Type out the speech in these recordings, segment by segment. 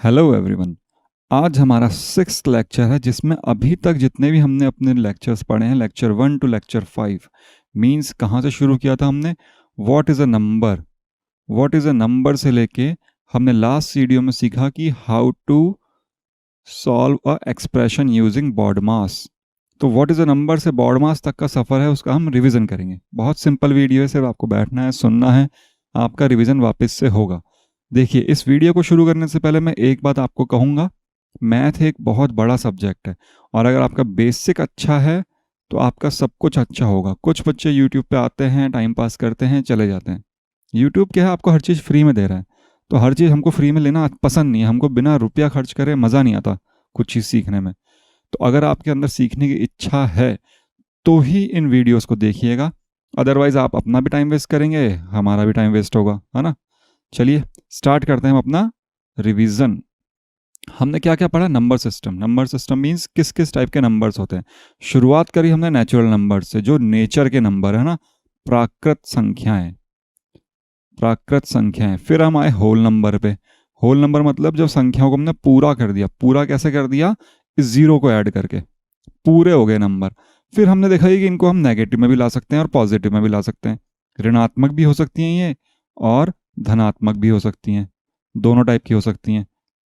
Hello everyone. आज हमारा 6th lecture है जिसमें अभी तक जितने भी हमने अपने लेक्चर्स पढ़े हैं लेक्चर 1 टू लेक्चर 5 मींस कहाँ से शुरू किया था हमने what is a number. What is a number से लेके हमने लास्ट वीडियो में सीखा कि how to solve a expression using BODMAS. तो व्हाट इज़ अ नंबर से बॉडमास तक का सफ़र है उसका हम रिवीजन करेंगे। बहुत सिंपल वीडियो है, सिर्फ आपको बैठना है, सुनना है, आपका रिवीजन वापस से होगा। देखिए, इस वीडियो को शुरू करने से पहले मैं एक बात आपको कहूँगा, मैथ एक बहुत बड़ा सब्जेक्ट है और अगर आपका बेसिक अच्छा है तो आपका सब कुछ अच्छा होगा। कुछ बच्चे यूट्यूब पे आते हैं, टाइम पास करते हैं, चले जाते हैं। यूट्यूब क्या है, आपको हर चीज़ फ्री में दे रहा है, तो हर चीज़ हमको फ्री में लेना पसंद नहीं है। हमको बिना रुपया खर्च करे मज़ा नहीं आता कुछ चीज़ सीखने में। तो अगर आपके अंदर सीखने की इच्छा है तो ही इन वीडियोस को देखिएगा, अदरवाइज आप अपना भी टाइम वेस्ट करेंगे, हमारा भी टाइम वेस्ट होगा, है ना। चलिए स्टार्ट करते हैं हम अपना रिवीजन। हमने क्या क्या पढ़ा? Number system. Number system means किस किस टाइप के नंबर्स होते हैं। शुरुआत करी हमने नेचुरल नंबर से, जो नेचर के नंबर है ना, प्राकृत संख्याएं। प्राकृत संख्याएं। फिर हम आए होल नंबर पे। होल नंबर मतलब जब संख्याओं को हमने पूरा कर दिया। पूरा कैसे कर दिया? इस जीरो को ऐड करके पूरे हो गए नंबर। फिर हमने देखा कि इनको हम नेगेटिव में भी ला सकते हैं और पॉजिटिव में भी ला सकते हैं। ऋणात्मक भी हो सकती हैं ये और धनात्मक भी हो सकती हैं, दोनों टाइप की हो सकती हैं।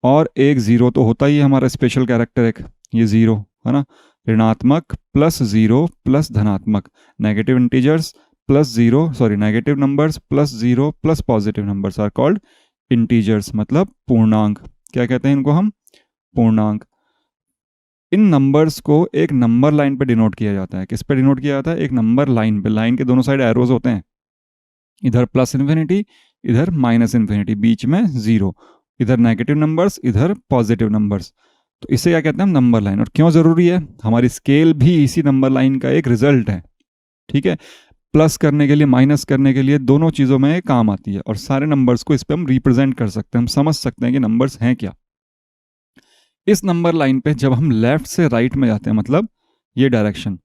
और एक ज़ीरो तो होता ही है हमारा स्पेशल कैरेक्टर, एक ये ज़ीरो है ना। ऋणात्मक प्लस ज़ीरो प्लस धनात्मक, negative integers plus zero, sorry negative numbers plus zero plus positive numbers are called integers, मतलब पूर्णांक। क्या कहते हैं इनको हम? पूर्णांक। इन नंबर्स को एक नंबर लाइन पे डिनोट किया जाता है। किस पे डिनोट किया जाता है? एक नंबर लाइन पे। लाइन के दोनों साइड एरोज होते हैं, इधर प्लस इन्फिनिटी, इधर माइनस इन्फिनिटी, बीच में जीरो। इधर नेगेटिव नंबर्स, इधर पॉजिटिव नंबर्स। तो इसे क्या कहते हैं हम? Number line. और क्यों ज़रूरी है? हमारी स्केल भी इसी नंबर लाइन का एक रिजल्ट है, ठीक है। प्लस करने के लिए, माइनस करने के लिए, दोनों चीज़ों में काम आती है। और सारे नंबर्स को इस पर हम रिप्रेजेंट कर सकते हैं, हम समझ सकते हैं कि नंबर्स हैं क्या। इस नंबर लाइन पे जब हम लेफ्ट से राइट में जाते हैं, मतलब ये डायरेक्शन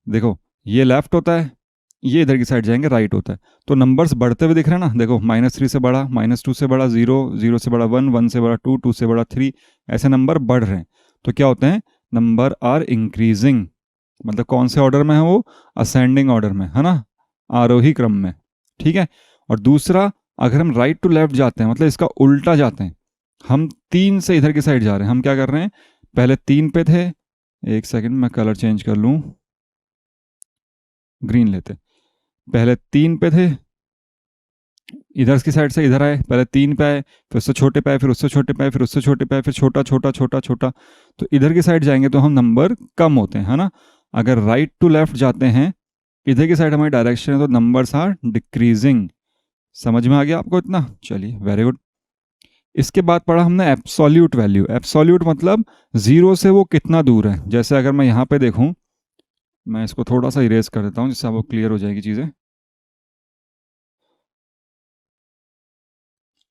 देखो, ये लेफ्ट होता है, ये इधर की साइड जाएंगे राइट होता है। तो नंबर्स बढ़ते हुए दिख रहे हैं ना, देखो -3 से बड़ा, -2 से बड़ा ज़ीरो, ज़ीरो से बड़ा 1, 1 से बड़ा 2, 2 से बड़ा 3, ऐसे नंबर बढ़ रहे हैं। तो क्या होते हैं? Number are increasing. मतलब कौन से ऑर्डर में है वो? असेंडिंग ऑर्डर में, है ना, आरोही क्रम में, ठीक है। और दूसरा, अगर हम राइट टू लेफ्ट जाते हैं, मतलब इसका उल्टा जाते हैं, हम 3 से इधर की साइड जा रहे हैं। हम क्या कर रहे हैं? पहले 3 पे थे, एक सेकंड मैं कलर चेंज कर लूँ, ग्रीन लेते। पहले 3 पे थे, इधर की साइड से इधर आए, पहले 3 पे आए, फिर उससे छोटे पे आए, फिर उससे छोटे पे आए, फिर उससे छोटे पे आए, फिर छोटा छोटा छोटा छोटा। तो इधर की साइड जाएंगे तो हम नंबर कम होते हैं, है ना। अगर राइट टू लेफ्ट जाते हैं, इधर की साइड हमारी डायरेक्शन है, तो नंबर्स आर डिक्रीजिंग। समझ में आ गया आपको इतना? चलिए, वेरी गुड। इसके बाद पढ़ा हमने एब्सोल्यूट वैल्यू। एब्सोल्यूट मतलब जीरो से वो कितना दूर है। जैसे अगर मैं यहाँ पे देखूँ, मैं इसको थोड़ा सा इरेज कर देता हूँ जिससे आपको क्लियर हो जाएगी चीज़ें।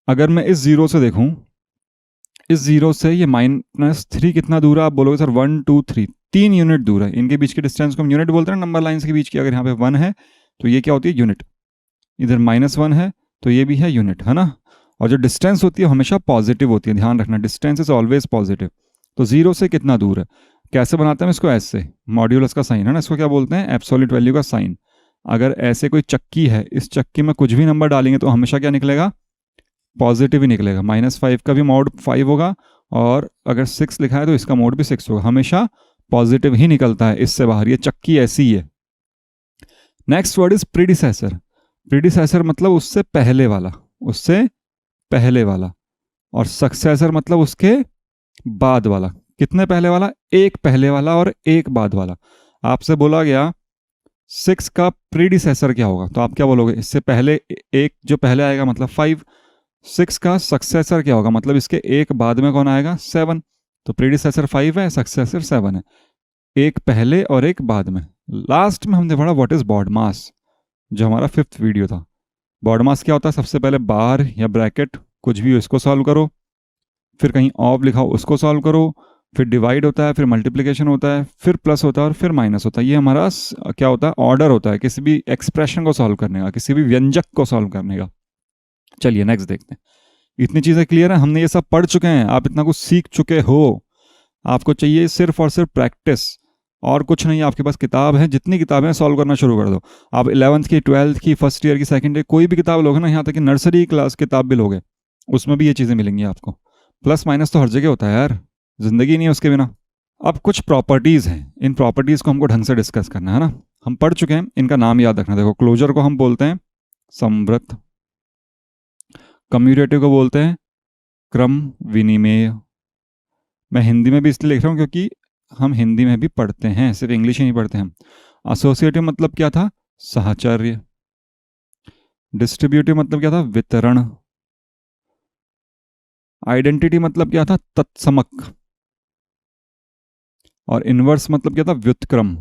अगर मैं इस जीरो से देखूं, इस जीरो से ये -3 कितना दूर है? आप बोलोगे सर 1 2 3, 3 यूनिट दूर है। इनके बीच के डिस्टेंस को हम यूनिट बोलते हैं, नंबर लाइन्स के बीच की। अगर यहाँ पे 1 है तो ये क्या होती है? यूनिट। इधर -1 है तो ये भी है यूनिट, है ना। और जो डिस्टेंस होती है हमेशा पॉजिटिव होती है, ध्यान रखना, डिस्टेंस इज ऑलवेज पॉजिटिव। तो जीरो से कितना दूर है? कैसे बनाते हैं इसको? ऐसे, मॉड्यूलस का साइन है ना, इसको क्या बोलते हैं? एब्सोल्यूट वैल्यू का साइन। अगर ऐसे कोई चक्की है, इस चक्की में कुछ भी नंबर डालेंगे तो हमेशा क्या निकलेगा? पॉजिटिव ही निकलेगा। -5 का भी मोड 5 होगा, और अगर 6 लिखा है तो इसका मोड भी 6 होगा। हमेशा पॉजिटिव ही निकलता है, इससे बाहर। ये चक्की ऐसी ही है। Next word is predecessor. Predecessor मतलब उससे पहले वाला, उससे पहले वाला। और सक्सेसर मतलब उसके बाद वाला। कितने पहले वाला? एक पहले वाला और एक बाद वाला। आपसे बोला गया 6 का प्रीडिसेसर क्या होगा, तो आप क्या बोलोगे? इससे पहले एक जो पहले आएगा मतलब 5। 6 का सक्सेसर क्या होगा, मतलब इसके एक बाद में कौन आएगा? 7। तो प्रीडिसेसर 5 है, सक्सेसर 7 है, एक पहले और एक बाद में। लास्ट में हमने पढ़ा व्हाट इज बॉड मास, जो हमारा 5th वीडियो था। बॉड मास क्या होता है? सबसे पहले बार या ब्रैकेट कुछ भी हो, इसको सॉल्व करो, फिर कहीं ऑफ लिखा हो उसको सॉल्व करो, फिर डिवाइड होता है, फिर मल्टीप्लिकेशन होता है, फिर प्लस होता है और फिर माइनस होता है। ये हमारा क्या होता है? ऑर्डर होता है किसी भी एक्सप्रेशन को सॉल्व करने का, किसी भी व्यंजक को सॉल्व करने का। चलिए नेक्स्ट देखते हैं। इतनी चीज़ें क्लियर है, हमने ये सब पढ़ चुके हैं, आप इतना कुछ सीख चुके हो। आपको चाहिए सिर्फ और सिर्फ प्रैक्टिस, और कुछ नहीं। आपके पास किताब है, जितनी किताबें सॉल्व करना शुरू कर दो। आप 11th की, 12th की, फर्स्ट ईयर की, सेकंड ईयर कोई भी किताब लोगे ना, यहाँ तक कि नर्सरी क्लास किताब भी लोगे, उसमें भी ये चीज़ें मिलेंगी आपको। प्लस माइनस तो हर जगह होता है यार, जिंदगी नहीं है उसके बिना। अब कुछ प्रॉपर्टीज़ हैं, इन प्रॉपर्टीज़ को हमको ढंग से डिस्कस करना है ना। हम पढ़ चुके हैं, इनका नाम याद रखना। देखो, क्लोजर को हम बोलते हैं संवृत, कम्यूटेटिव को बोलते हैं क्रम विनिमेय। मैं हिंदी में भी इसलिए लिख रहा हूँ क्योंकि हम हिंदी में भी पढ़ते हैं, सिर्फ इंग्लिश ही नहीं पढ़ते हम। एसोसिएटिव मतलब क्या था? साहचर्य। डिस्ट्रीब्यूटिव मतलब क्या था? वितरण। आइडेंटिटी मतलब क्या था? तत्समक। और इनवर्स मतलब क्या था? व्युत्क्रम।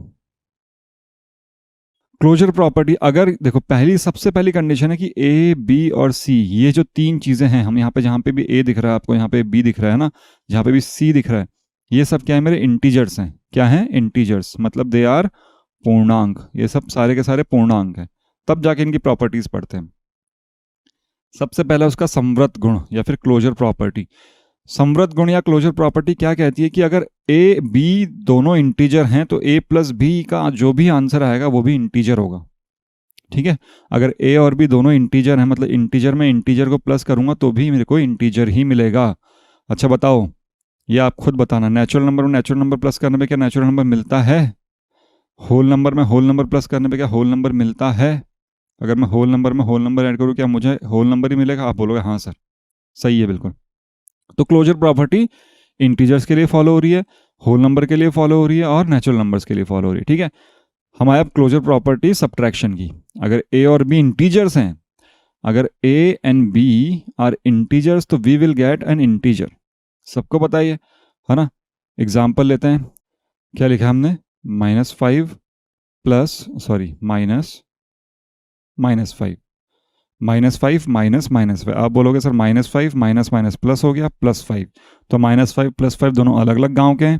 क्लोजर प्रॉपर्टी, अगर देखो, सबसे पहली कंडीशन है कि ए, बी और सी, ये जो तीन चीजें हैं, हम यहाँ पे, जहाँ पे भी ए दिख रहा है आपको, यहाँ पे बी दिख रहा है ना, जहाँ पे भी सी दिख रहा है, ये सब क्या है? मेरे इंटीजर्स हैं। क्या है? इंटीजर्स, मतलब दे आर पूर्णांक। ये सब सारे के सारे पूर्णांक हैं, तब जाके इनकी प्रॉपर्टीज पढ़ते हैं। सबसे पहला उसका संवृत गुण या फिर क्लोजर प्रॉपर्टी। संवृत गुण या क्लोजर प्रॉपर्टी क्या कहती है कि अगर ए, बी दोनों इंटीजर हैं तो ए प्लस बी का जो भी आंसर आएगा वो भी इंटीजर होगा। ठीक है, अगर ए और बी दोनों इंटीजर हैं, मतलब इंटीजर में इंटीजर को प्लस करूंगा तो भी मेरे को इंटीजर ही मिलेगा। अच्छा बताओ, ये आप खुद बताना, नेचुरल नंबर में नेचुरल नंबर प्लस करने पे क्या नेचुरल नंबर मिलता है? होल नंबर में होल नंबर प्लस करने पे क्या होल नंबर मिलता है? अगर मैं होल नंबर में होल नंबर ऐड करूँ, क्या मुझे होल नंबर ही मिलेगा? आप बोलोगे हाँ सर, सही है बिल्कुल। तो क्लोजर प्रॉपर्टी इंटीजर्स के लिए फॉलो हो रही है, होल नंबर के लिए फॉलो हो रही है, और नेचुरल नंबर्स के लिए फॉलो हो रही है। ठीक है, हमारे अब क्लोजर प्रॉपर्टी सब्ट्रैक्शन की। अगर ए और बी इंटीजर्स हैं, अगर a and b are integers तो we will get an integer. सबको पता है ना। एग्जाम्पल लेते हैं, क्या लिखा हमने? -5 प्लस, सॉरी, माइनस -5, -5 माइनस -5। आप बोलोगे सर -5 माइनस माइनस प्लस हो गया, +5। तो -5 +5 दोनों अलग अलग गांव के हैं,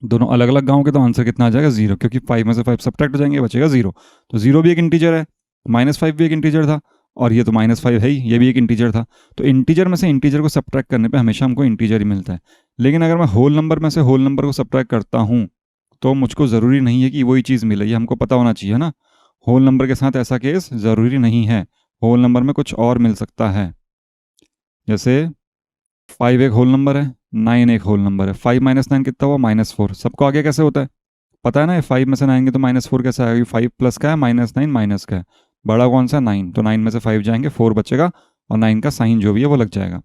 दोनों अलग अलग गांव के, तो आंसर कितना आ जाएगा? 0, क्योंकि 5 में से 5 सब्ट्रैक्ट हो जाएंगे, बचेगा 0। तो 0 भी एक इंटीजर है, -5 भी एक इंटीजर था, और ये तो -5 है ही, ये भी एक इंटीजर था। तो इंटीजर में से इंटीजर को सब्ट्रैक्ट करने पे हमेशा हमको इंटीजर ही मिलता है। लेकिन अगर मैं होल नंबर में से होल नंबर को सब्ट्रैक्ट करता हूँ तो मुझको ज़रूरी नहीं है कि वही चीज़ मिले, ये हमको पता होना चाहिए ना। होल नंबर के साथ ऐसा केस ज़रूरी नहीं है, होल नंबर में कुछ और मिल सकता है। जैसे 5 एक होल नंबर है, 9 एक होल नंबर है। 5 - 9 कितना हुआ? -4। सबको आगे कैसे होता है पता है ना? 5 में से 9 के तो -4 कैसे आएगा? 5 प्लस का है, -9 माइनस का है, बड़ा कौन सा? 9। तो 9 में से 5 जाएंगे, 4 बचेगा, और 9 का साइन जो भी है वो लग जाएगा।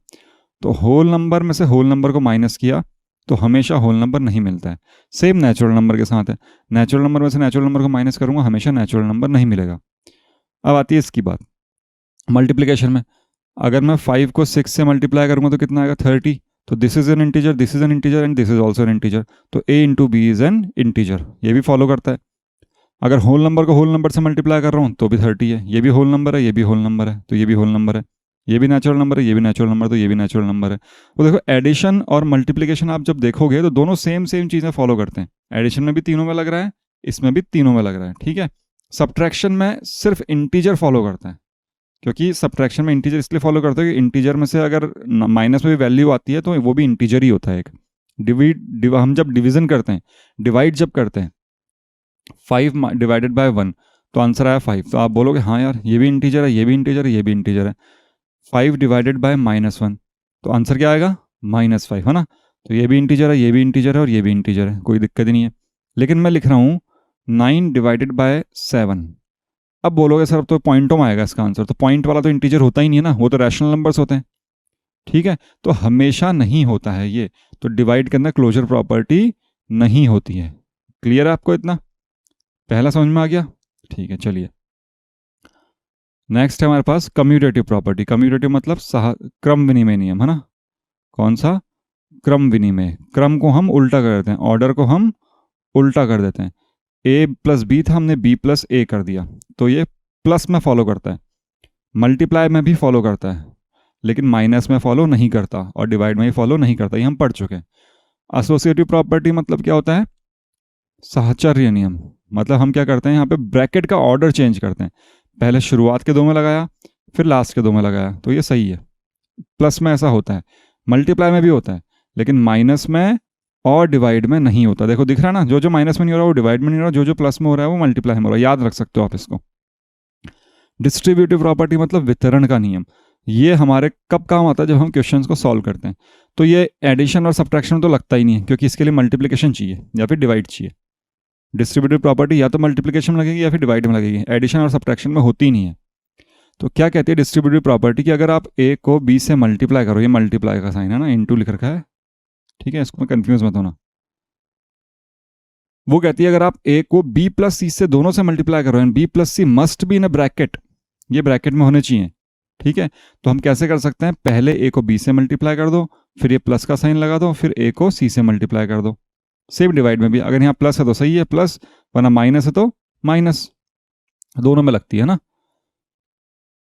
तो होल नंबर में से होल नंबर को माइनस किया तो हमेशा होल नंबर नहीं मिलता है। सेम नेचुरल नंबर के साथ है, नेचुरल नंबर में से नेचुरल नंबर को माइनस करूंगा, हमेशा नेचुरल नंबर नहीं मिलेगा। अब आती है इसकी बात मल्टीप्लिकेशन में। अगर मैं 5 को 6 से मल्टीप्लाई करूंगा तो कितना आएगा? 30। तो this is an integer, this is an integer, and this is also an integer. तो a into B is an integer, ये भी फॉलो करता है। अगर होल नंबर को होल नंबर से मल्टीप्लाई कर रहा हूँ तो भी 30 है, ये भी होल नंबर है, ये भी होल नंबर है, तो ये भी होल नंबर है, ये भी नेचुरल नंबर है, ये भी नेचुरल नंबर, तो ये भी नेचुरल नंबर है। तो देखो, एडिशन और मल्टीप्लिकेशन आप जब देखोगे तो दोनों सेम चीज़ें फॉलो करते हैं। एडिशन में भी तीनों में लग रहा है, इसमें भी तीनों में लग रहा है। ठीक है, सब्ट्रैक्शन में सिर्फ इंटीजर फॉलो करता है, क्योंकि सब्ट्रैक्शन में इंटीजर इसलिए फॉलो करते हैं कि इंटीजर में से अगर माइनस में भी वैल्यू आती है तो वो भी इंटीजर ही होता है एक। हम जब डिवीजन करते हैं, डिवाइड जब करते हैं, 5 डिवाइडेड बाय 1, तो आंसर आया 5। तो आप बोलोगे हाँ यार, ये भी इंटीजर है, ये भी इंटीजर है, ये भी इंटीजर है। 5 डिवाइडेड बाय -1, तो आंसर क्या आएगा? -5, है ना। तो ये भी इंटीजर है, ये भी इंटीजर है, और ये भी इंटीजर है, कोई दिक्कत ही नहीं है। लेकिन मैं लिख रहा हूँ 9 डिवाइडेड बाय 7। अब बोलोगे सर अब तो पॉइंटों में आएगा इसका आंसर, तो पॉइंट वाला तो इंटीजर होता ही नहीं है ना, वो तो रैशनल नंबर्स होते हैं। ठीक है, तो हमेशा नहीं होता है ये, तो डिवाइड करना क्लोजर प्रॉपर्टी नहीं होती है। क्लियर है आपको इतना? पहला समझ में आ गया? ठीक है, चलिए नेक्स्ट है हमारे पास कम्यूटेटिव प्रॉपर्टी। कम्यूटेटिव मतलब क्रम विनिमय नियम, है ना। कौन सा? क्रम विनिमय। क्रम को हम उल्टा कर देते हैं, ऑर्डर को हम उल्टा कर देते हैं। a प्लस बी था, हमने b प्लस ए कर दिया, तो ये प्लस में फॉलो करता है, मल्टीप्लाई में भी फॉलो करता है, लेकिन माइनस में फॉलो नहीं करता, और डिवाइड में ही फॉलो नहीं करता, ये हम पढ़ चुके हैं। एसोसिएटिव प्रॉपर्टी मतलब क्या होता है? साहचर्य नियम। मतलब हम क्या करते हैं, यहाँ पे ब्रैकेट का ऑर्डर चेंज करते हैं। पहले शुरुआत के दो में लगाया, फिर लास्ट के 2 में लगाया, तो ये सही है। प्लस में ऐसा होता है, मल्टीप्लाई में भी होता है, लेकिन माइनस में और डिवाइड में नहीं होता। देखो दिख रहा है ना, जो जो माइनस में नहीं हो रहा वो डिवाइड में नहीं हो रहा, जो जो प्लस में हो रहा है वो मल्टीप्लाई में हो रहा है। याद रख सकते हो आप इसको। डिस्ट्रीब्यूटिव प्रॉपर्टी मतलब वितरण का नियम। ये हमारे कब काम आता है, जब हम क्वेश्चंस को सॉल्व करते हैं। तो ये एडिशन और सब्ट्रैक्शन तो लगता ही नहीं है, क्योंकि इसके लिए मल्टीप्लिकेशन चाहिए या फिर डिवाइड चाहिए। डिस्ट्रीब्यूटिव प्रॉपर्टी या तो मल्टीप्लिकेशन में लगेगी या फिर डिवाइड में लगेगी, एडिशन और सब्ट्रैक्शन में होती ही नहीं है। तो क्या कहती है डिस्ट्रीब्यूटिव प्रॉपर्टी कि अगर आप ए को बी से मल्टीप्लाई करो, ये मल्टीप्लाई का साइन है ना, इनटू लिख रखा है, ठीक है, इसको मैं कंफ्यूज मत होना। वो कहती है अगर आप ए को बी प्लस सी से दोनों से मल्टीप्लाई करो, and B plus C must be in a bracket, ये ब्रैकेट में होने चाहिए, ठीक है। तो हम कैसे कर सकते हैं, पहले ए को बी से मल्टीप्लाई कर दो, फिर ये प्लस का साइन लगा दो, फिर ए को सी से मल्टीप्लाई कर दो। सेम डिवाइड में भी, अगर यहाँ प्लस है तो सही है प्लस, वरना माइनस है तो माइनस, दोनों में लगती है ना।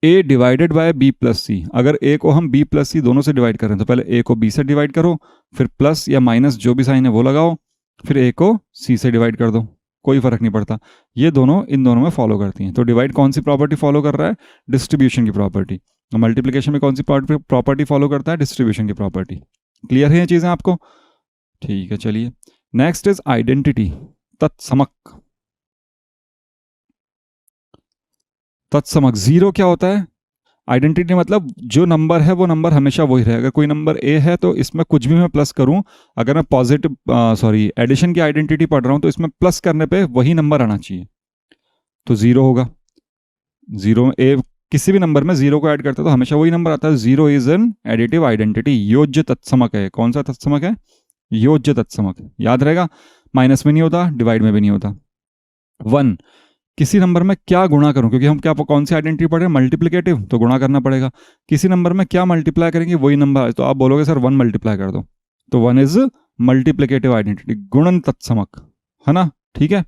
ए डिवाइडेड बाय बी प्लस सी, अगर ए को हम बी प्लस सी दोनों से डिवाइड करें तो पहले ए को बी से डिवाइड करो, फिर प्लस या माइनस जो भी साइन है वो लगाओ, फिर ए को सी से डिवाइड कर दो, कोई फर्क नहीं पड़ता। ये दोनों इन दोनों में फॉलो करती हैं। तो डिवाइड कौन सी प्रॉपर्टी फॉलो कर रहा है, डिस्ट्रीब्यूशन की प्रॉपर्टी। मल्टीप्लिकेशन में कौन सी प्रॉपर्टी फॉलो करता है, डिस्ट्रीब्यूशन की प्रॉपर्टी। क्लियर है ये चीज़ें आपको? ठीक है, चलिए नेक्स्ट इज आइडेंटिटी, तत्समक। तत्समक जीरो क्या होता है, आइडेंटिटी मतलब जो नंबर है वो नंबर हमेशा वही रहे। अगर कोई नंबर ए है तो इसमें कुछ भी मैं प्लस करूं, अगर मैं पॉजिटिव एडिशन की आइडेंटिटी पढ़ रहा हूं तो इसमें प्लस करने पे वही नंबर आना चाहिए, तो जीरो होगा। जीरो ए किसी भी नंबर में जीरो को ऐड करते तो हमेशा वही नंबर आता है। Zero is an additive identity, योज्य तत्समक है। कौन सा तत्समक है, योज्य तत्समक, याद रहेगा। माइनस में नहीं होता, डिवाइड में भी नहीं होता। 1 किसी नंबर में क्या गुणा करूं, क्योंकि हम क्या कौन सी आइडेंटिटी पढ़ रहे हैं, मल्टीप्लिकेटिव, तो गुणा करना पड़ेगा। किसी नंबर में क्या मल्टीप्लाई करेंगे वही नंबर, तो आप बोलोगे सर 1 मल्टीप्लाई कर दो, तो 1 इज मल्टीप्लिकेटिव आइडेंटिटी, गुणन तत्समक, है ना, ठीक है।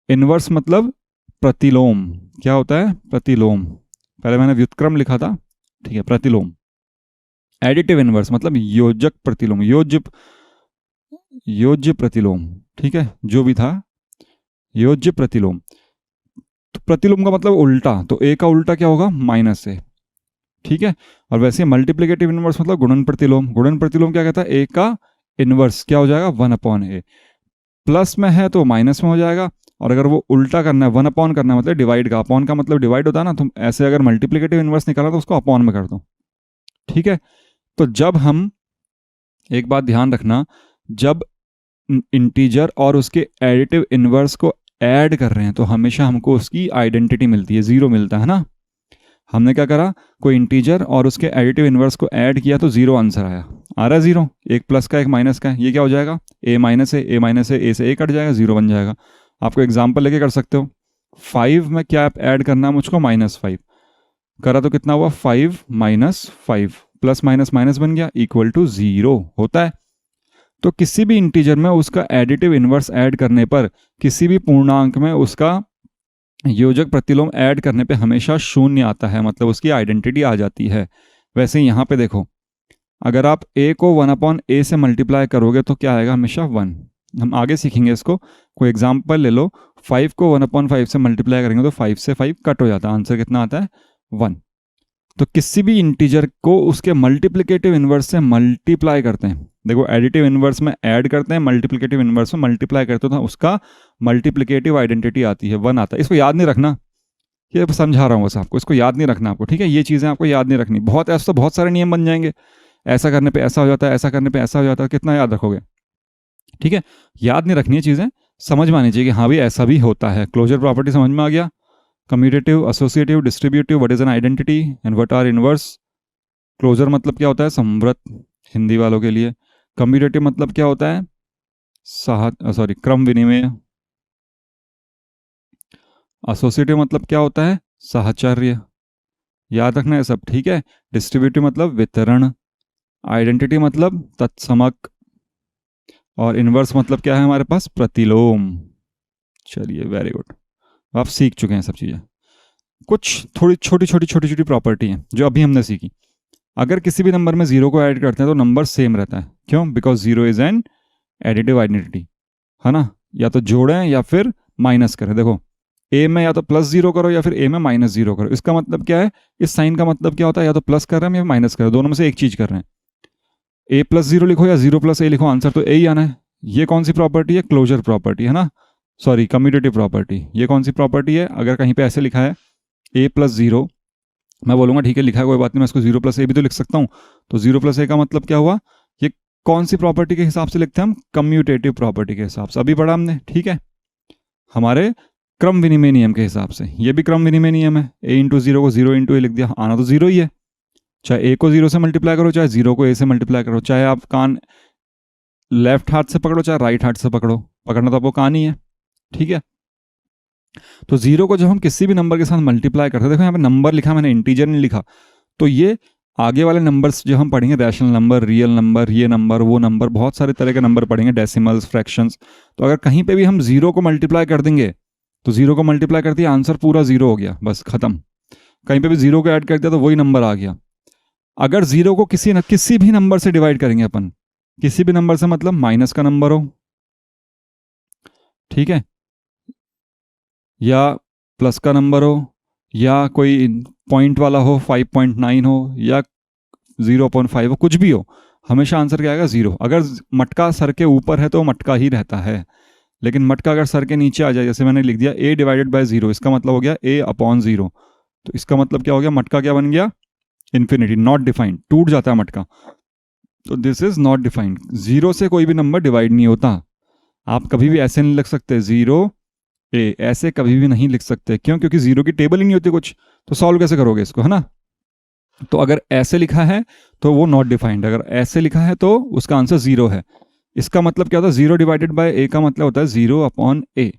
इनवर्स मतलब प्रतिलोम, क्या होता है प्रतिलोम, पहले मैंने व्युत्क्रम लिखा था, ठीक है, प्रतिलोम। एडिटिव इनवर्स मतलब योजक प्रतिलोम, योज्य प्रतिलोम, ठीक है, जो भी था योज्य प्रतिलोम। तो प्रतिलोम का मतलब उल्टा, तो ए का उल्टा क्या होगा, माइनस ए, ठीक है। और वैसे मल्टीप्लिकेटिव इनवर्स मतलब गुणन प्रतिलोम। गुणन प्रतिलोम क्या कहता है, ए का इनवर्स क्या हो जाएगा, 1/a। प्लस में है तो माइनस में हो जाएगा, और अगर वो उल्टा करना है 1 करना है मतलब डिवाइड का, अपॉन का मतलब डिवाइड होता है ना, तो ऐसे अगर मल्टीप्लिकेटिव इनवर्स निकाला तो उसको अपॉन में कर दो, ठीक है। तो जब हम, एक बात ध्यान रखना, जब इंटीजर और उसके एडिटिव इनवर्स को ऐड कर रहे हैं तो हमेशा हमको उसकी आइडेंटिटी मिलती है, जीरो मिलता है ना। हमने क्या करा, कोई इंटीजर और उसके एडिटिव इनवर्स को ऐड किया तो जीरो आंसर आया, आ रहा है जीरो, एक प्लस का एक माइनस का, ये क्या हो जाएगा, ए माइनस है, ए माइनस है, ए से ए कट जाएगा, जीरो बन जाएगा। आपको एग्जाम्पल लेके कर सकते हो। 5 में क्या ऐड करना है मुझको, -5 करा तो कितना हुआ, 5 - 5, प्लस माइनस माइनस बन गया, इक्वल टू 0 होता है। तो किसी भी इंटीजर में उसका एडिटिव इनवर्स ऐड करने पर, किसी भी पूर्णांक में उसका योजक प्रतिलोम ऐड करने पे हमेशा शून्य आता है, मतलब उसकी आइडेंटिटी आ जाती है। वैसे ही यहाँ पे देखो, अगर आप a को 1/a से मल्टीप्लाई करोगे तो क्या आएगा, हमेशा 1। हम आगे सीखेंगे इसको, कोई एग्जाम्पल ले लो। 5 को 1/5 से मल्टीप्लाई करेंगे तो 5 से 5 कट हो जाता है, आंसर कितना आता है, 1। तो किसी भी इंटीजर को उसके मल्टीप्लिकेटिव इनवर्स से मल्टीप्लाई करते हैं, देखो एडिटिव इनवर्स में ऐड करते हैं, मल्टीप्लिकेटिव इनवर्स में मल्टीप्लाई करते हैं, तो उसका मल्टीप्लिकेटिव आइडेंटिटी आती है, 1 आता है। इसको याद नहीं रखना, ये समझा रहा हूँ बस आपको, इसको याद नहीं रखना आपको, ठीक है। ये चीज़ें आपको याद नहीं रखनी, बहुत ऐसा तो बहुत सारे नियम बन जाएंगे, ऐसा करने पे ऐसा हो जाता है, ऐसा करने पे ऐसा हो जाता है, कितना याद रखोगे, ठीक है। याद नहीं रखनी है चीज़ें, समझ में आनी चाहिए कि हाँ भी ऐसा भी होता है। क्लोजर प्रॉपर्टी समझ में आ गया, commutative, associative, distributive, what is an identity and what are inverse. Closure मतलब क्या होता है, समव्रत, हिंदी वालों के लिए। कम्यूटेटिव मतलब क्या होता है, क्रम विनिमय। एसोसिएटिव मतलब क्या होता है, साहचर्य, याद रखना है सब, ठीक है। डिस्ट्रीब्यूटिव मतलब वितरण, आइडेंटिटी मतलब तत्समक, और इनवर्स मतलब क्या है हमारे पास, प्रतिलोम। चलिए वेरी गुड, आप सीख चुके हैं सब चीज़ें। कुछ थोड़ी छोटी छोटी प्रॉपर्टी हैं जो अभी हमने सीखी। अगर किसी भी नंबर में जीरो को ऐड करते हैं तो नंबर सेम रहता है, क्यों, because zero is an additive identity, है ना। या तो जोड़ें या फिर माइनस करें। देखो ए में या तो प्लस जीरो करो या फिर ए में माइनस जीरो करो। इसका मतलब क्या है, इस साइन का मतलब क्या होता है, या तो प्लस कर रहे हैं या माइनस कर रहे हैं, दोनों में से एक चीज कर रहे हैं। ए प्लस जीरो लिखो या जीरो प्लस ए लिखो, आंसर तो ए ही आना है। ये कौन सी प्रॉपर्टी है, क्लोजर प्रॉपर्टी है ना, सॉरी कम्यूटेटिव प्रॉपर्टी। ये कौन सी प्रॉपर्टी है, अगर कहीं पे ऐसे लिखा है ए प्लस जीरो, मैं बोलूंगा ठीक है लिखा है कोई बात नहीं, मैं इसको जीरो प्लस ए भी तो लिख सकता हूँ। तो जीरो प्लस ए का मतलब क्या हुआ, ये कौन सी प्रॉपर्टी के हिसाब से लिखते हैं हम, कम्यूटेटिव प्रॉपर्टी के हिसाब से, अभी पढ़ा हमने, ठीक है, हमारे क्रम विनिमय नियम के हिसाब से। ये भी क्रम विनिमय नियम है, ए इंटू जीरो को जीरो इंटू ए लिख दिया, आना तो जीरो ही है। चाहे ए को जीरो से मल्टीप्लाई करो, चाहे जीरो को ए से मल्टीप्लाई करो, चाहे आप कान लेफ्ट हाथ से पकड़ो चाहे राइट हाथ से पकड़ो, पकड़ना तो आपको कान ही है, ठीक है। तो जीरो को जब हम किसी भी नंबर के साथ मल्टीप्लाई करते हैं, देखो यहाँ पे नंबर लिखा, मैंने इंटीजर नहीं लिखा, तो ये आगे वाले नंबर्स जो हम पढ़ेंगे, रैशनल नंबर, रियल नंबर, ये नंबर, वो नंबर, बहुत सारे तरह के नंबर पढ़ेंगे, डेसिमल्स, फ्रैक्शंस। तो अगर कहीं पे भी हम जीरो को मल्टीप्लाई कर देंगे, तो जीरो को मल्टीप्लाई कर दिया, आंसर पूरा जीरो हो गया, बस खत्म। कहीं पे भी जीरो को ऐड कर दिया तो वही नंबर आ गया। अगर जीरो को किसी भी नंबर से डिवाइड करेंगे अपन, किसी भी नंबर से मतलब माइनस का नंबर हो, ठीक है, या प्लस का नंबर हो, या कोई पॉइंट वाला हो, 5.9 हो, या 0.5 हो, कुछ भी हो, हमेशा आंसर क्या आएगा, जीरो। अगर मटका सर के ऊपर है तो मटका ही रहता है, लेकिन मटका अगर सर के नीचे आ जाए, जैसे मैंने लिख दिया a डिवाइडेड बाय जीरो, इसका मतलब हो गया a अपॉन जीरो। तो इसका मतलब क्या हो गया, मटका क्या बन गया, इन्फिनिटी, नॉट डिफाइंड, टूट जाता है मटका। तो this is not defined, zero से कोई भी नंबर डिवाइड नहीं होता। आप कभी भी ऐसे नहीं लिख सकते जीरो ए, ऐसे कभी भी नहीं लिख सकते, क्यों, क्योंकि जीरो की टेबल ही नहीं होती कुछ, तो सॉल्व कैसे करोगे इसको, है ना। तो अगर ऐसे लिखा है तो वो नॉट डिफाइंड, अगर ऐसे लिखा है तो उसका आंसर जीरो है। इसका मतलब क्या होता है, जीरो डिवाइडेड बाय ए का मतलब होता है जीरो अपॉन ए।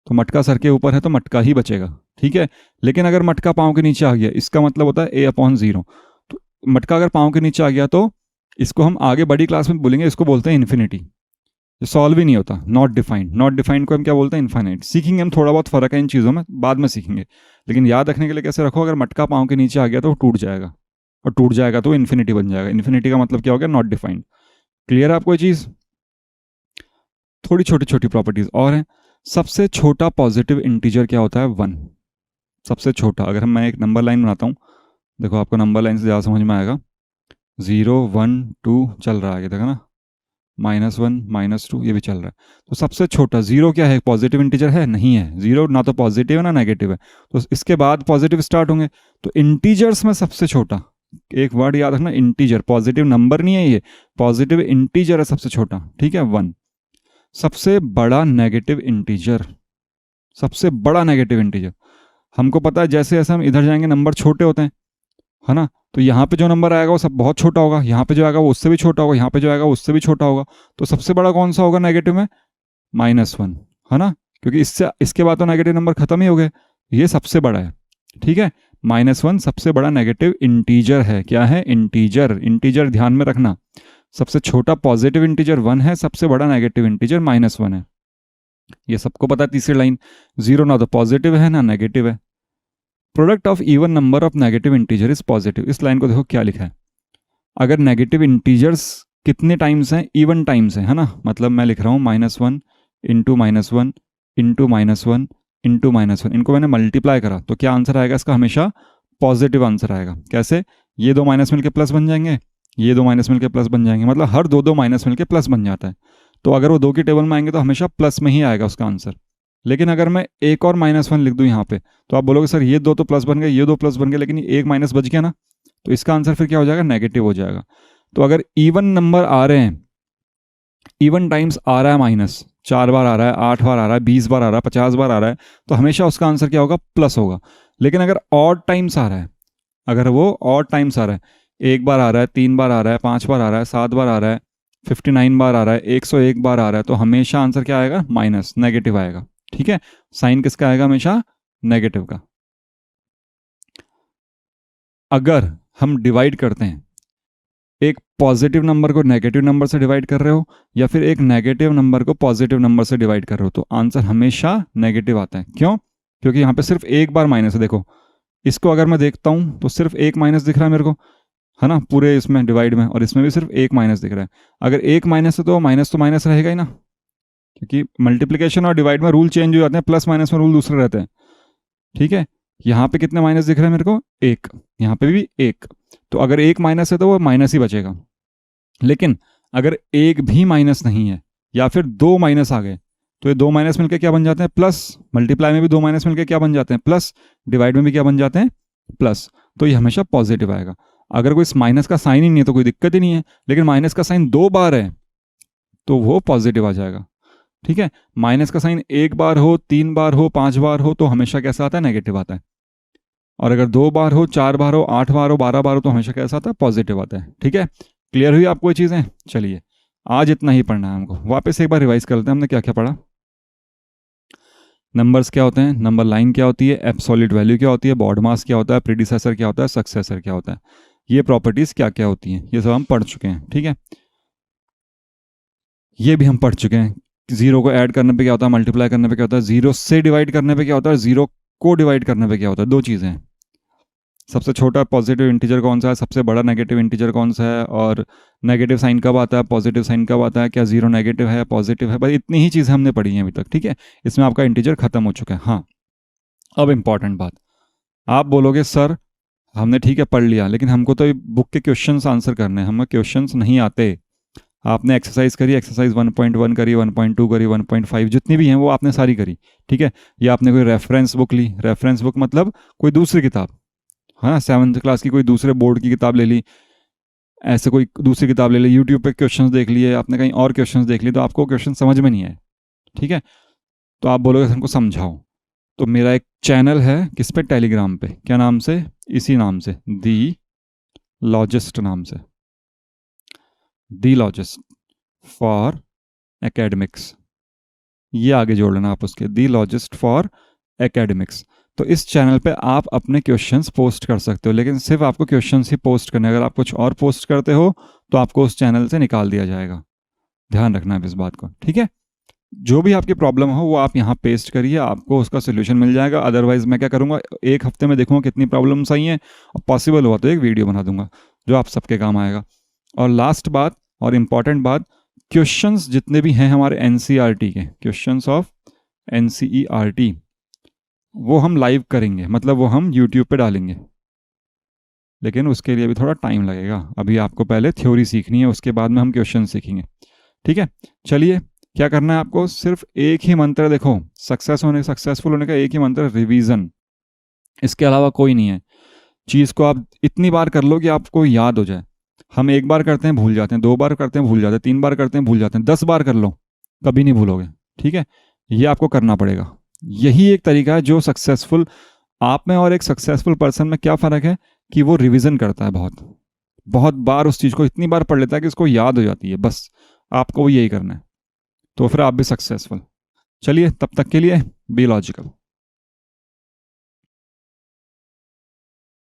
तो मटका सर के ऊपर है तो मटका ही बचेगा, ठीक है। लेकिन अगर मटका पाँव के नीचे आ गया, इसका मतलब होता है ए अपॉन जीरो। तो मटका अगर पाँव के नीचे आ गया तो इसको हम आगे बड़ी क्लास में बोलेंगे, इसको बोलते हैं इन्फिनिटी। ये सॉल्व ही नहीं होता, नॉट डिफाइंड। नॉट डिफाइंड को हम क्या बोलते हैं, इनफाइनाइट। सीखेंगे हम, थोड़ा बहुत फर्क है इन चीज़ों में, बाद में सीखेंगे, लेकिन याद रखने के लिए कैसे रखो, अगर मटका पाँव के नीचे आ गया तो वो टूट जाएगा, और टूट जाएगा तो इन्फिनिटी बन जाएगा। इन्फिनिटी का मतलब क्या हो गया, नॉट डिफाइंड। क्लियर है आपको ये चीज़। थोड़ी छोटी छोटी प्रॉपर्टीज और हैं। सबसे छोटा पॉजिटिव इंटीजर क्या होता है, 1। सबसे छोटा, अगर मैं एक नंबर लाइन बनाता हूँ, देखो आपको नंबर लाइन से ज़्यादा समझ में आएगा। 0 1 2 चल रहा है आगे, देखा ना, -1 -2 ये भी चल रहा है। तो सबसे छोटा जीरो क्या है, पॉजिटिव इंटीजर है, नहीं है। जीरो ना तो पॉजिटिव है ना नेगेटिव है, तो इसके बाद पॉजिटिव स्टार्ट होंगे। तो इंटीजर्स में सबसे छोटा, एक वर्ड याद रखना, इंटीजर, पॉजिटिव नंबर नहीं है ये, पॉजिटिव इंटीजर है सबसे छोटा, ठीक है, 1। सबसे बड़ा नेगेटिव इंटीजर, सबसे बड़ा नेगेटिव इंटीजर, हमको पता है जैसे जैसे हम इधर जाएंगे नंबर छोटे होते हैं, है ना। तो यहाँ पे जो नंबर आएगा वो सब बहुत छोटा होगा, यहाँ पे जो आएगा वो उससे भी छोटा होगा, यहाँ पे जो आएगा वो उससे भी छोटा होगा। तो सबसे बड़ा कौन सा होगा नेगेटिव में, -1, है ना, क्योंकि इससे इसके बाद तो नेगेटिव नंबर खत्म ही हो गए। ये सबसे बड़ा है, ठीक है। -1 सबसे बड़ा नेगेटिव इंटीजर है। क्या है, इंटीजर। इंटीजर ध्यान में रखना, सबसे छोटा पॉजिटिव इंटीजर 1 है, सबसे बड़ा नेगेटिव इंटीजर -1 है। ये सबको पता है। तीसरी लाइन, जीरो ना तो पॉजिटिव है ना नेगेटिव है। Product of even number of negative integer is positive. इस लाइन को देखो क्या लिखा है, अगर नेगेटिव इंटीजर्स कितने टाइम्स हैं, इवन टाइम्स है ना, मतलब मैं लिख रहा हूँ -1 इंटू -1 इंटू -1 इंटू -1, इनको मैंने मल्टीप्लाई करा तो क्या आंसर आएगा इसका, हमेशा पॉजिटिव आंसर आएगा। कैसे, ये दो माइनस मिलके प्लस बन जाएंगे, ये दो माइनस मिलके प्लस बन जाएंगे, मतलब हर दो माइनस मिलके प्लस बन जाता है। तो अगर वो दो की टेबल में आएंगे तो हमेशा प्लस में ही आएगा उसका आंसर। लेकिन अगर मैं एक और -1 लिख दूं यहाँ पे, तो आप बोलोगे सर ये दो तो प्लस बन गए, ये दो प्लस बन गए, लेकिन ये एक माइनस बच गया ना, तो इसका आंसर फिर क्या हो जाएगा, नेगेटिव हो जाएगा। तो अगर इवन नंबर आ रहे हैं, इवन टाइम्स आ रहा है माइनस, 4 बार आ रहा है, 8 बार आ रहा है, 20 बार आ रहा है, 50 बार आ रहा है, तो हमेशा उसका आंसर क्या होगा, प्लस होगा। लेकिन अगर ऑड टाइम्स आ रहा है, अगर वो ऑड टाइम्स आ रहा है, 1 बार आ रहा है, 3 बार आ रहा है, 5 बार आ रहा है, 7 बार आ रहा है, 59 बार आ रहा है, 101 बार आ रहा है, तो हमेशा आंसर क्या आएगा, माइनस, नेगेटिव आएगा। ठीक है, साइन किसका आएगा, हमेशा नेगेटिव का। अगर हम डिवाइड करते हैं, एक पॉजिटिव नंबर को नेगेटिव नंबर से डिवाइड कर रहे हो या फिर एक नेगेटिव नंबर को पॉजिटिव नंबर से डिवाइड कर रहे हो, तो आंसर हमेशा नेगेटिव आता है। क्यों, क्योंकि यहाँ पे सिर्फ एक बार माइनस है। देखो इसको अगर मैं देखता हूँ तो सिर्फ एक माइनस दिख रहा है मेरे को, है ना, पूरे इसमें डिवाइड में, और इसमें भी सिर्फ एक माइनस दिख रहा है। अगर एक माइनस है तो माइनस रहेगा ही ना, क्योंकि मल्टीप्लिकेशन और डिवाइड में रूल चेंज हो जाते हैं, प्लस माइनस में रूल दूसरे रहते हैं। ठीक है, यहाँ पे कितने माइनस दिख रहे हैं मेरे को? एक, यहाँ पे भी एक। तो अगर एक माइनस है तो वो माइनस ही बचेगा। लेकिन अगर एक भी माइनस नहीं है या फिर दो माइनस आ गए तो ये दो माइनस मिलकर क्या बन जाते हैं? प्लस। मल्टीप्लाई में भी दो माइनस मिलकर क्या बन जाते हैं? प्लस। डिवाइड में भी क्या बन जाते हैं? प्लस। तो ये हमेशा पॉजिटिव आएगा। अगर कोई माइनस का साइन ही नहीं है तो कोई दिक्कत ही नहीं है, लेकिन माइनस का साइन दो बार है तो वो पॉजिटिव आ जाएगा। ठीक है, माइनस का साइन एक बार हो, तीन बार हो, पांच बार हो तो हमेशा कैसा आता है? नेगेटिव आता है। और अगर दो बार हो, चार बार हो, आठ बार हो, 12 बार हो तो हमेशा कैसा आता है? पॉजिटिव आता है। ठीक है, क्लियर हुई आपको ये चीज़ें? चलिए, आज इतना ही पढ़ना है हमको। वापस एक बार रिवाइज कर लेते हैं हमने क्या क्या पढ़ा। नंबर्स क्या होते हैं, नंबर लाइन क्या होती है, एब्सोल्यूट वैल्यू क्या होती है, बॉड मास क्या होता है, प्रीडिसेसर क्या होता है, सक्सेसर क्या होता है, ये प्रॉपर्टीज क्या क्या होती हैं, ये सब हम पढ़ चुके हैं। ठीक है, ये भी हम पढ़ चुके हैं। जीरो को ऐड करने पे क्या होता है, मल्टीप्लाई करने पे क्या होता है, जीरो से डिवाइड करने पे क्या होता है, जीरो को डिवाइड करने पे क्या होता है। दो चीज़ें हैं, सबसे छोटा पॉजिटिव इंटीजर कौन सा है, सबसे बड़ा नेगेटिव इंटीजर कौन सा है, और नेगेटिव साइन कब आता है, पॉजिटिव साइन कब आता है, क्या जीरो नेगेटिव है, पॉजिटिव है। बस इतनी ही चीज़ें हमने पढ़ी हैं अभी तक। ठीक है, इसमें आपका इंटीजर खत्म हो चुका है। हाँ, अब इंपॉर्टेंट बात, आप बोलोगे सर हमने ठीक है पढ़ लिया, लेकिन हमको तो बुक के क्वेश्चंस आंसर करने हैं, हमें क्वेश्चंस नहीं आते। आपने एक्सरसाइज करी, एक्सरसाइज 1.1 करी, 1.2 करी, 1.5 जितनी भी हैं वो आपने सारी करी। ठीक है, या आपने कोई रेफरेंस बुक ली, रेफरेंस बुक मतलब कोई दूसरी किताब, है ना, 7th क्लास की कोई दूसरे बोर्ड की किताब ले ली, ऐसे कोई दूसरी किताब ले ली, यूट्यूब पे क्वेश्चंस देख लिए, आपने कहीं और क्वेश्चंस देख लिए, तो आपको क्वेश्चन समझ में नहीं आए। ठीक है, तो आप बोलोगे हमको समझाओ, तो मेरा एक चैनल है किस पे, टेलीग्राम पे, क्या नाम से, इसी नाम से, दी लॉजिस्ट नाम से, दी लॉजिस्ट फॉर एकेडमिक्स, ये आगे जोड़ लेना आप उसके, दी लॉजिस्ट फॉर एकेडमिक्स। तो इस चैनल पे आप अपने क्वेश्चंस पोस्ट कर सकते हो, लेकिन सिर्फ आपको क्वेश्चंस ही पोस्ट करने, अगर आप कुछ और पोस्ट करते हो तो आपको उस चैनल से निकाल दिया जाएगा। ध्यान रखना है इस बात को। ठीक है, जो भी आपकी प्रॉब्लम हो वो आप यहाँ पेस्ट करिए, आपको उसका सोल्यूशन मिल जाएगा। अदरवाइज मैं क्या करूँगा, एक हफ्ते में देखूँगा कितनी प्रॉब्लम्स आई हैं, और पॉसिबल हुआ तो एक वीडियो बना दूंगा जो आप सबके काम आएगा। और लास्ट बात और इम्पॉर्टेंट बात, क्वेश्चंस जितने भी हैं हमारे एनसीईआरटी के, क्वेश्चंस ऑफ एनसीईआरटी, वो हम लाइव करेंगे, मतलब वो हम यूट्यूब पे डालेंगे, लेकिन उसके लिए भी थोड़ा टाइम लगेगा। अभी आपको पहले थ्योरी सीखनी है, उसके बाद में हम क्वेश्चन सीखेंगे। ठीक है, चलिए, क्या करना है आपको, सिर्फ एक ही मंत्र, देखो सक्सेसफुल होने का एक ही मंत्र, रिवीजन, इसके अलावा कोई नहीं है। चीज़ को आप इतनी बार कर लो कि आपको याद हो जाए। हम एक बार करते हैं भूल जाते हैं, दो बार करते हैं भूल जाते हैं, तीन बार करते हैं भूल जाते हैं, 10 बार कर लो कभी नहीं भूलोगे। ठीक है, ये आपको करना पड़ेगा। यही एक तरीका है जो सक्सेसफुल, आप में और एक सक्सेसफुल पर्सन में क्या फ़र्क है कि वो रिवीजन करता है, बहुत बहुत बार उस चीज़ को इतनी बार पढ़ लेता है कि उसको याद हो जाती है। बस आपको यही करना है, तो फिर आप भी सक्सेसफुल। चलिए, तब तक के लिए बी लॉजिकल।